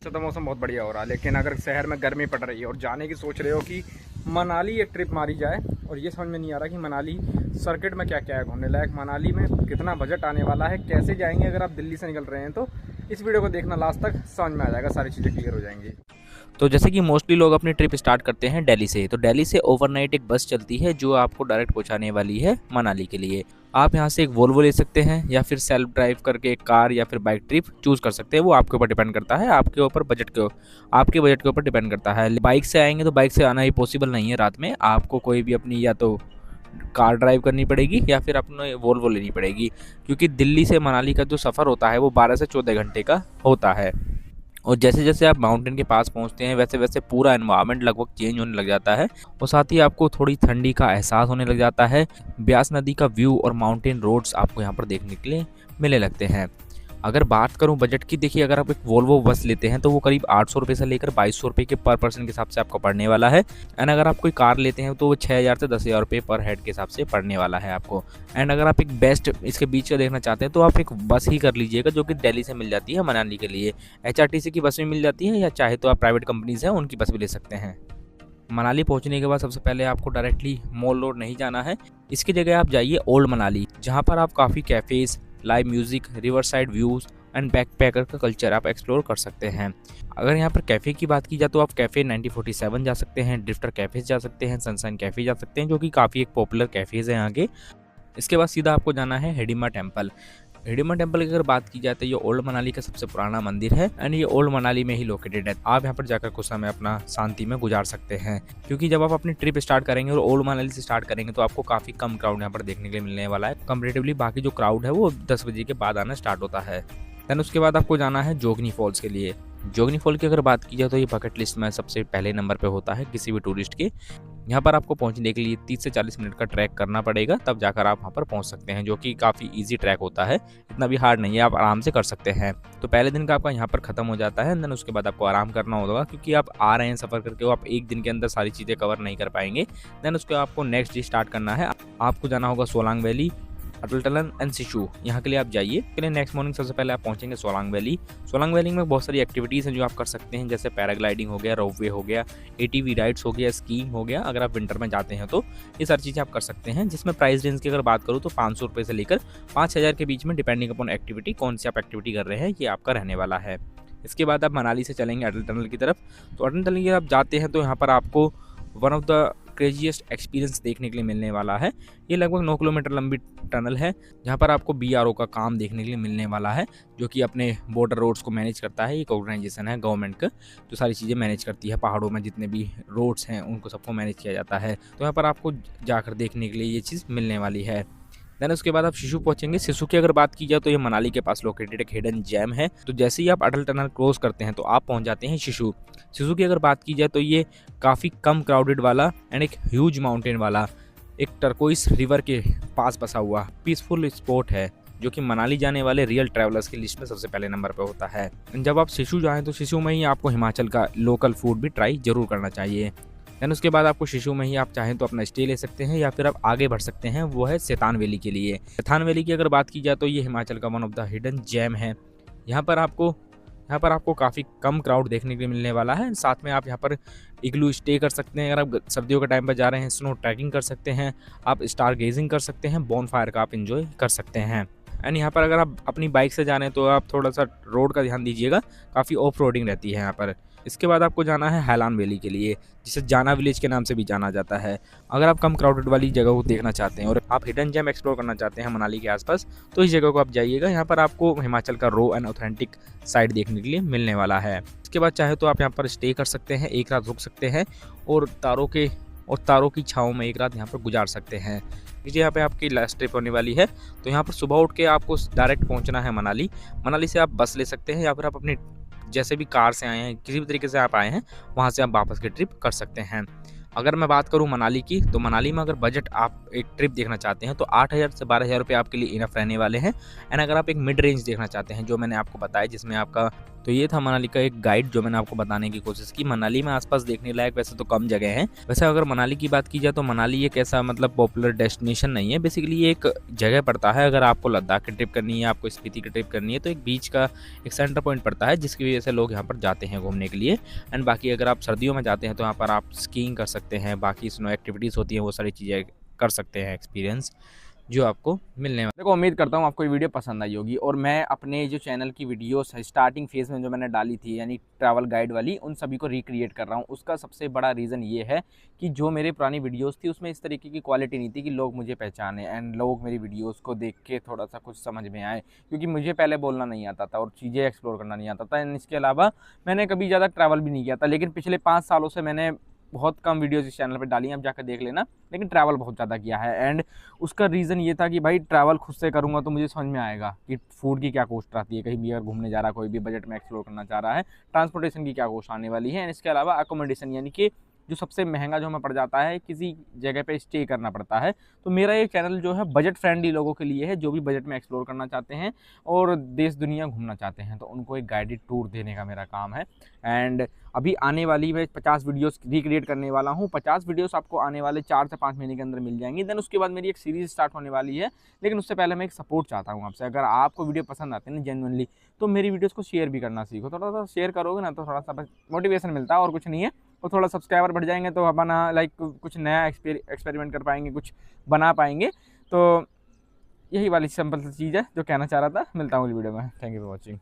से तो मौसम बहुत बढ़िया हो रहा है, लेकिन अगर शहर में गर्मी पड़ रही है और जाने की सोच रहे हो कि मनाली एक ट्रिप मारी जाए, और ये समझ में नहीं आ रहा कि मनाली सर्किट में क्या क्या है घूमने लायक, मनाली में कितना बजट आने वाला है, कैसे जाएंगे। अगर आप दिल्ली से निकल रहे हैं तो इस वीडियो को देखना लास्ट तक, समझ में आ जाएगा, सारी चीज़ें क्लियर हो जाएंगी। तो जैसे कि मोस्टली लोग अपनी ट्रिप स्टार्ट करते हैं दिल्ली से, तो दिल्ली से ओवरनाइट एक बस चलती है जो आपको डायरेक्ट पहुंचाने वाली है मनाली के लिए। आप यहां से एक वोल्वो ले सकते हैं या फिर सेल्फ ड्राइव करके एक कार या फिर बाइक ट्रिप चूज कर सकते हैं। वो आपके ऊपर डिपेंड करता है, आपके ऊपर आपके बजट के ऊपर डिपेंड करता है। बाइक से आएंगे तो बाइक से आना ही पॉसिबल नहीं है रात में, आपको कोई भी अपनी या तो कार ड्राइव करनी पड़ेगी या फिर अपने वोल्वो लेनी पड़ेगी, क्योंकि दिल्ली से मनाली का जो सफ़र होता है वो 12 से 14 घंटे का होता है। और जैसे जैसे आप माउंटेन के पास पहुंचते हैं वैसे वैसे पूरा एनवायरनमेंट लगभग चेंज होने लग जाता है, और साथ ही आपको थोड़ी ठंडी का एहसास होने लग जाता है। ब्यास नदी का व्यू और माउंटेन रोड्स आपको यहाँ पर देखने के लिए मिलने लगते हैं। अगर बात करूं बजट की, देखिए अगर आप एक वोल्वो बस लेते हैं तो वो करीब 800 रुपये से लेकर 2200 रुपये के पर पर्सन के हिसाब से आपको पड़ने वाला है। एंड अगर आप कोई कार लेते हैं तो वो 6000 से 10,000 रुपये पर हेड के हिसाब से पड़ने वाला है आपको। एंड अगर आप एक बेस्ट इसके बीच का देखना चाहते हैं तो आप एक बस ही कर लीजिएगा जो कि दिल्ली से मिल जाती है मनाली के लिए। HRTC की बस भी मिल जाती है, या चाहे तो आप प्राइवेट कंपनीज हैं उनकी बस भी ले सकते हैं। मनाली पहुंचने के बाद सबसे पहले आपको डायरेक्टली मॉल रोड नहीं जाना है, इसकी जगह आप जाइए ओल्ड मनाली, जहां पर आप काफ़ी cafes, live music, river side views and backpacker का कल्चर आप एक्सप्लोर कर सकते हैं। अगर यहाँ पर कैफ़े की बात की जाए तो आप कैफ़े 1947 जा सकते हैं, ड्रिफ्टर कैफ़ेज़ जा सकते हैं, सनशाइन कैफ़े जा सकते हैं जो कि काफ़ी एक पॉपुलर कैफ़ेज़ हैं यहाँ के। इसके बाद सीधा आपको जाना है हिडिंबा टेम्पल। हिडिंबा टेम्पल की अगर बात की जाए तो ये ओल्ड मनाली का सबसे पुराना मंदिर है एंड ये ओल्ड मनाली में ही लोकेटेड है। आप यहाँ पर जाकर कुछ समय अपना शांति में गुजार सकते हैं, क्योंकि जब आप अपनी ट्रिप स्टार्ट करेंगे और ओल्ड मनाली से स्टार्ट करेंगे तो आपको काफ़ी कम क्राउड यहाँ पर देखने के लिए मिलने वाला है। कंपेरेटिवली बाकी जो क्राउड है वो 10 बजे के बाद आना स्टार्ट होता है। दैन उसके बाद आपको जाना है जोगनी फॉल्स के लिए। जोगनी फॉल की अगर बात की जाए तो ये बकेट लिस्ट में सबसे पहले नंबर पे होता है किसी भी टूरिस्ट के। यहाँ पर आपको पहुँचने के लिए 30 से 40 मिनट का ट्रैक करना पड़ेगा, तब जाकर आप वहाँ पर पहुँच सकते हैं, जो कि काफ़ी इजी ट्रैक होता है, इतना भी हार्ड नहीं है, आप आराम से कर सकते हैं। तो पहले दिन का आपका यहाँ पर खत्म हो जाता है, देन उसके बाद आपको आराम करना होगा, क्योंकि आप आ रहे हैं सफ़र करके, वो आप एक दिन के अंदर सारी चीज़ें कवर नहीं कर पाएंगे। देन उसके आपको नेक्स्ट डे स्टार्ट करना है, आपको जाना होगा Solang valley, Atal tunnel and Sissu, यहाँ के लिए आप जाइए। के लिए नेक्स्ट मॉर्निंग सबसे पहले आप पहुँचेंगे सोलांग वैली। सोलांग वैली में बहुत सारी एक्टिविटीज़ हैं जो आप कर सकते हैं, जैसे पैराग्लाइडिंग हो गया, रोपवे हो गया, ATV राइड्स हो गया, स्कीइंग हो गया। अगर आप विंटर में जाते हैं तो ये सारी चीज़ें आप कर सकते हैं, जिसमें प्राइस रेंज की अगर बात करूँ तो 500 रुपये से लेकर 5000 के बीच में, डिपेंडिंग अपॉन एक्टिविटी, कौन सी आप एक्टिविटी कर रहे हैं ये आपका रहने वाला है। इसके बाद आप मनाली से चलेंगे अटल टनल की तरफ। तो अटल टनल की आप जाते हैं तो यहाँ पर आपको one of the craziest experience देखने के लिए मिलने वाला है। ये लगभग 9 किलोमीटर लंबी टनल है, जहाँ पर आपको BRO का काम देखने के लिए मिलने वाला है, जो कि अपने बॉर्डर रोड्स को मैनेज करता है। एक ऑर्गेनाइजेशन है गवर्नमेंट का, जो सारी चीज़ें मैनेज करती है। पहाड़ों में जितने भी रोड्स हैं उनको सबको मैनेज किया जाता है। तो यहाँ पर आपको जाकर देखने के लिए ये चीज़ मिलने वाली है। देन उसके बाद आप सिशु पहुंचेंगे। सिशु की अगर बात की जाए तो ये मनाली के पास लोकेटेड एक हिडन जेम है। तो जैसे ही आप अटल टनल क्रॉस करते हैं तो आप पहुंच जाते हैं सिशु। सिशु की अगर बात की जाए तो ये काफ़ी कम क्राउडेड वाला एंड एक ह्यूज माउंटेन वाला एक टर्कोइस रिवर के पास बसा हुआ पीसफुल स्पॉट है, जो कि मनाली जाने वाले रियल ट्रैवलर्स की लिस्ट में सबसे पहले नंबर पर होता है। जब आप सिशु जाएँ तो सिशु में ही आपको हिमाचल का लोकल फूड भी ट्राई जरूर करना चाहिए। दैन उसके बाद आपको सिशु में ही आप चाहें तो अपना स्टे ले सकते हैं, या फिर आप आगे बढ़ सकते हैं, वो है सेतान वैली के लिए। सेतान वैली की अगर बात की जाए तो ये हिमाचल का one of the hidden gem है। यहाँ पर आपको काफ़ी कम क्राउड देखने के लिए मिलने वाला है। साथ में आप यहाँ पर इग्लू स्टे कर सकते हैं। अगर आप सर्दियों के टाइम पर जा रहे हैं, स्नो ट्रैकिंग कर सकते हैं, आप स्टार गेजिंग कर सकते हैं, बॉन फायर का आप इंजॉय कर सकते हैं। एंड यहाँ पर अगर आप अपनी बाइक से जा रहे हैं तो आप थोड़ा सा रोड का ध्यान दीजिएगा, काफ़ी ऑफ रोडिंग रहती है यहाँ पर। इसके बाद आपको जाना है हैलान वैली के लिए, जिसे जाना विलेज के नाम से भी जाना जाता है। अगर आप कम क्राउडेड वाली जगह को देखना चाहते हैं और आप हिडन जेम एक्सप्लोर करना चाहते हैं मनाली के आसपास, तो इस जगह को आप जाइएगा। यहाँ पर आपको हिमाचल का रॉ एंड ऑथेंटिक साइड देखने के लिए मिलने वाला है। इसके बाद चाहे तो आप यहाँ पर स्टे कर सकते हैं, एक रात रुक सकते हैं और तारों की छाँव में एक रात यहाँ पर गुजार सकते हैं। नीचे यहाँ पे आपकी लास्ट ट्रिप होने वाली है। तो यहाँ पर सुबह उठ के आपको डायरेक्ट पहुँचना है मनाली। मनाली से आप बस ले सकते हैं, या फिर आप अपनी जैसे भी कार से आए हैं, किसी भी तरीके से आप आए हैं, वहाँ से आप वापस की ट्रिप कर सकते हैं। अगर मैं बात करूँ मनाली की, तो मनाली में अगर बजट आप एक ट्रिप देखना चाहते हैं तो 8000 से 12000 रुपये आपके लिए इनफ रहने वाले हैं। एंड अगर आप एक मिड रेंज देखना चाहते हैं, जो मैंने आपको बताया, जिसमें आपका तो ये था मनाली का एक गाइड जो मैंने आपको बताने की कोशिश की। मनाली में आसपास देखने लायक वैसे तो कम जगह हैं। वैसे अगर मनाली की बात की जाए तो मनाली एक ऐसा मतलब पॉपुलर डेस्टिनेशन नहीं है, बेसिकली ये एक जगह पड़ता है। अगर आपको लद्दाख की ट्रिप करनी है, आपको स्पीति की ट्रिप करनी है, तो एक बीच का एक सेंटर पॉइंट पड़ता है जिसकी वजह से लोग यहाँ पर जाते हैं घूमने के लिए। एंड बाकी अगर आप सर्दियों में जाते हैं तो यहाँ पर आप स्कीइंग कर सकते हैं, बाकी स्नो एक्टिविटीज़ होती हैं, वो सारी चीज़ें कर सकते हैं एक्सपीरियंस जो आपको मिलने वाला। देखो उम्मीद करता हूँ आपको ये वीडियो पसंद आई होगी, और मैं अपने जो चैनल की वीडियोस है स्टार्टिंग फेज़ में जो मैंने डाली थी यानी ट्रैवल गाइड वाली, उन सभी को रिक्रिएट कर रहा हूँ। उसका सबसे बड़ा रीज़न ये है कि जो मेरे पुरानी वीडियोस थी उसमें इस तरीके की क्वालिटी नहीं थी कि लोग मुझे पहचाने एंड लोग मेरी वीडियोज़ को देख के थोड़ा सा कुछ समझ में आए, क्योंकि मुझे पहले बोलना नहीं आता था और चीज़ें एक्सप्लोर करना नहीं आता था। एंड इसके अलावा मैंने कभी ज़्यादा ट्रैवल भी नहीं किया था, लेकिन पिछले 5 सालों से मैंने बहुत कम वीडियोस इस चैनल पे डाली हैं, आप जाकर देख लेना, लेकिन ट्रैवल बहुत ज़्यादा किया है। एंड उसका रीज़न ये था कि भाई ट्रैवल खुद से करूँगा तो मुझे समझ में आएगा कि फूड की क्या कॉस्ट आती है, कहीं भी अगर घूमने जा रहा है, कोई भी बजट में एक्सप्लोर करना चाह रहा है, ट्रांसपोर्टेशन की क्या कॉस्ट आने वाली है, एंड इसके अलावा अकोमोडेशन यानी कि जो सबसे महंगा जो हमें पड़ जाता है, किसी जगह पे स्टे करना पड़ता है। तो मेरा ये चैनल जो है बजट फ्रेंडली लोगों के लिए है, जो भी बजट में एक्सप्लोर करना चाहते हैं और देश दुनिया घूमना चाहते हैं, तो उनको एक गाइडेड टूर देने का मेरा काम है। एंड अभी आने वाली मैं 50 वीडियोस रिक्रिएट करने वाला हूँ। 50 वीडियोस आपको आने वाले 4 से 5 महीने के अंदर मिल जाएंगी। देन उसके बाद मेरी एक सीरीज़ स्टार्ट होने वाली है, लेकिन उससे पहले मैं एक सपोर्ट चाहता हूँ आपसे। अगर आपको वीडियो पसंद आते हैं ना जेन्युइनली, तो मेरी वीडियोस को शेयर भी करना सीखो। थोड़ा सा शेयर करोगे ना तो थोड़ा सा मोटिवेशन मिलता है और कुछ नहीं है। और थोड़ा सब्सक्राइबर बढ़ जाएंगे तो अपना लाइक कुछ नया एक्सपेरिमेंट कर पाएंगे, कुछ बना पाएंगे। तो यही वाली सिंपल सी चीज़ है जो कहना चाह रहा था। मिलता हूँ अगली वीडियो में। Thank you for watching.